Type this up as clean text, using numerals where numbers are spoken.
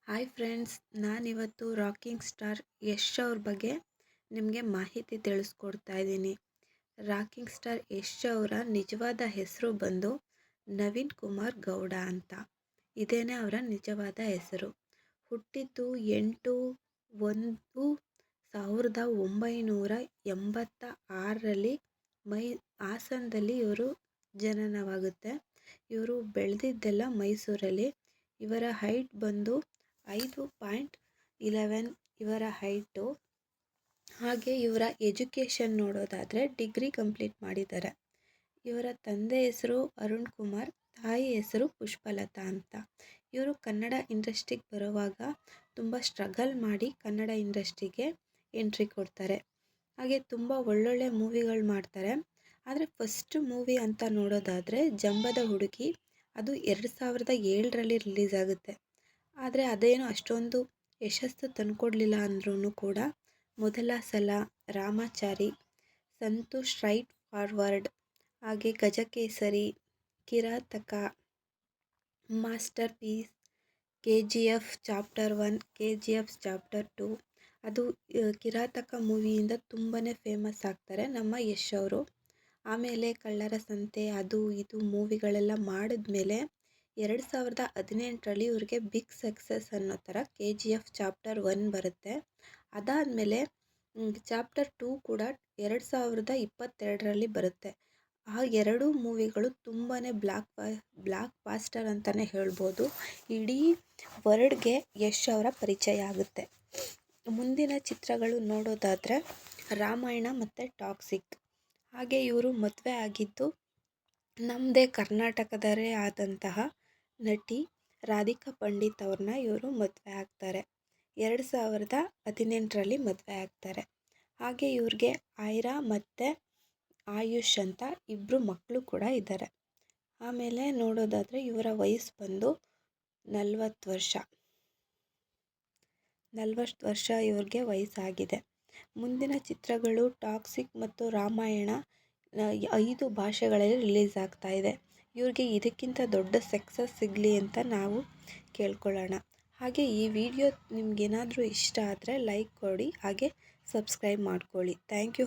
Hi friends, ನಾನಿವತ್ತು rocking star Yash ಅವ್ರ ಬಗ್ಗೆ ನಿಮಗೆ ಮಾಹಿತಿ ತಿಳಿಸ್ಕೊಡ್ತಾ ಇದ್ದೀನಿ. ರಾಕಿಂಗ್ ಸ್ಟಾರ್ ಯಶ್ ಅವರ ನಿಜವಾದ ಹೆಸರು ಬಂದು ನವೀನ್ ಕುಮಾರ್ ಗೌಡ ಅಂತ. ಇದೇನೇ ಅವರ ನಿಜವಾದ ಹೆಸರು. ಹುಟ್ಟಿದ್ದು 8/1/1986ರಲ್ಲಿ ಹಾಸನದಲ್ಲಿ ಇವರು ಜನನವಾಗುತ್ತೆ. ಇವರು ಬೆಳೆದಿದ್ದೆಲ್ಲ ಮೈಸೂರಲ್ಲಿ. ಇವರ ಹೈಟ್ ಬಂದು 5.11 ಇವರ ಹೈಟು. ಹಾಗೆ ಇವರ ಎಜುಕೇಷನ್ ನೋಡೋದಾದರೆ ಡಿಗ್ರಿ ಕಂಪ್ಲೀಟ್ ಮಾಡಿದ್ದಾರೆ. ಇವರ ತಂದೆ ಹೆಸರು ಅರುಣ್ ಕುಮಾರ್, ತಾಯಿ ಹೆಸರು ಪುಷ್ಪಲತಾ ಅಂತ. ಇವರು ಕನ್ನಡ ಇಂಡಸ್ಟ್ರಿಗೆ ಬರುವಾಗ ತುಂಬ ಸ್ಟ್ರಗಲ್ ಮಾಡಿ ಕನ್ನಡ ಇಂಡಸ್ಟ್ರಿಗೆ ಎಂಟ್ರಿ ಕೊಡ್ತಾರೆ. ಹಾಗೆ ತುಂಬ ಒಳ್ಳೊಳ್ಳೆ ಮೂವಿಗಳು ಮಾಡ್ತಾರೆ. ಆದರೆ ಫಸ್ಟ್ ಮೂವಿ ಅಂತ ನೋಡೋದಾದರೆ ಜಂಬದ ಹುಡುಗಿ, ಅದು 2007ರಲ್ಲಿ ರಿಲೀಸ್ ಆಗುತ್ತೆ. ಆದರೆ ಅದೇನು ಅಷ್ಟೊಂದು ಯಶಸ್ಸು ತಂದುಕೊಡ್ಲಿಲ್ಲ ಅಂದ್ರೂ ಕೂಡ ಮೊದಲ ಸಲ, ರಾಮಾಚಾರಿ, ಸಂತೋಷ್ ರೈಟ್ ಫಾರ್ವರ್ಡ್, ಹಾಗೆ Gajakesari, Kirataka, masterpiece, KGF chapter 1, KGF chapter 2, ಅದು ಕಿರಾತಕ ಮೂವಿಯಿಂದ ತುಂಬಾ ಫೇಮಸ್ ಆಗ್ತಾರೆ ನಮ್ಮ ಯಶ್ ಅವರು. ಆಮೇಲೆ ಕಳ್ಳರ ಸಂತೆ, ಅದು ಇದು ಮೂವಿಗಳೆಲ್ಲ ಮಾಡಿದ್ಮೇಲೆ 2018ರಲ್ಲಿ ಇವ್ರಿಗೆ ಬಿಗ್ ಸಕ್ಸಸ್ ಅನ್ನೋ ಥರ KGF ಚಾಪ್ಟರ್ 1 ಬರುತ್ತೆ. ಅದಾದಮೇಲೆ ಚಾಪ್ಟರ್ 2 ಕೂಡ 2022ರಲ್ಲಿ ಬರುತ್ತೆ. ಆ ಎರಡೂ ಮೂವಿಗಳು ತುಂಬಾ ಬ್ಲಾಕ್ ಬಾಸ್ಟರ್ ಅಂತಲೇ ಹೇಳ್ಬೋದು. ಇಡೀ ವರ್ಲ್ಡ್ಗೆ ಯಶ್ ಅವರ ಪರಿಚಯ ಆಗುತ್ತೆ. ಮುಂದಿನ ಚಿತ್ರಗಳು ನೋಡೋದಾದರೆ ರಾಮಾಯಣ ಮತ್ತು ಟಾಕ್ಸಿಕ್. ಹಾಗೆ ಇವರು ಮದುವೆ ಆಗಿದ್ದು ನಮ್ಮದೇ ಕರ್ನಾಟಕದವರೇ ಆದಂತಹ ನಟಿ ರಾಧಿಕಾ ಪಂಡಿತ್ ಅವ್ರನ್ನ ಇವರು ಮದುವೆ ಆಗ್ತಾರೆ. 2018ರಲ್ಲಿ ಮದುವೆ ಆಗ್ತಾರೆ. ಹಾಗೆ ಇವ್ರಿಗೆ ಐರಾ ಮತ್ತು ಆಯುಷ್ ಅಂತ ಇಬ್ಬರು ಮಕ್ಕಳು ಕೂಡ ಇದ್ದಾರೆ. ಆಮೇಲೆ ನೋಡೋದಾದರೆ ಇವರ ವಯಸ್ಸು ಬಂದು 40 ವರ್ಷ. 40 ವರ್ಷ ಇವ್ರಿಗೆ ವಯಸ್ಸಾಗಿದೆ. ಮುಂದಿನ ಚಿತ್ರಗಳು ಟಾಕ್ಸಿಕ್ ಮತ್ತು ರಾಮಾಯಣ 5 ಭಾಷೆಗಳಲ್ಲಿ ರಿಲೀಸ್ ಆಗ್ತಾ ಇದೆ. ಇವ್ರಿಗೆ ಇದಕ್ಕಿಂತ ದೊಡ್ಡ ಸಕ್ಸಸ್ ಸಿಗಲಿ ಅಂತ ನಾವು ಕೇಳ್ಕೊಳ್ಳೋಣ. ಹಾಗೆ ಈ ವಿಡಿಯೋ ನಿಮಗೇನಾದರೂ ಇಷ್ಟ ಆದರೆ ಲೈಕ್ ಕೊಡಿ, ಹಾಗೆ ಸಬ್ಸ್ಕ್ರೈಬ್ ಮಾಡ್ಕೊಳ್ಳಿ. Thank you.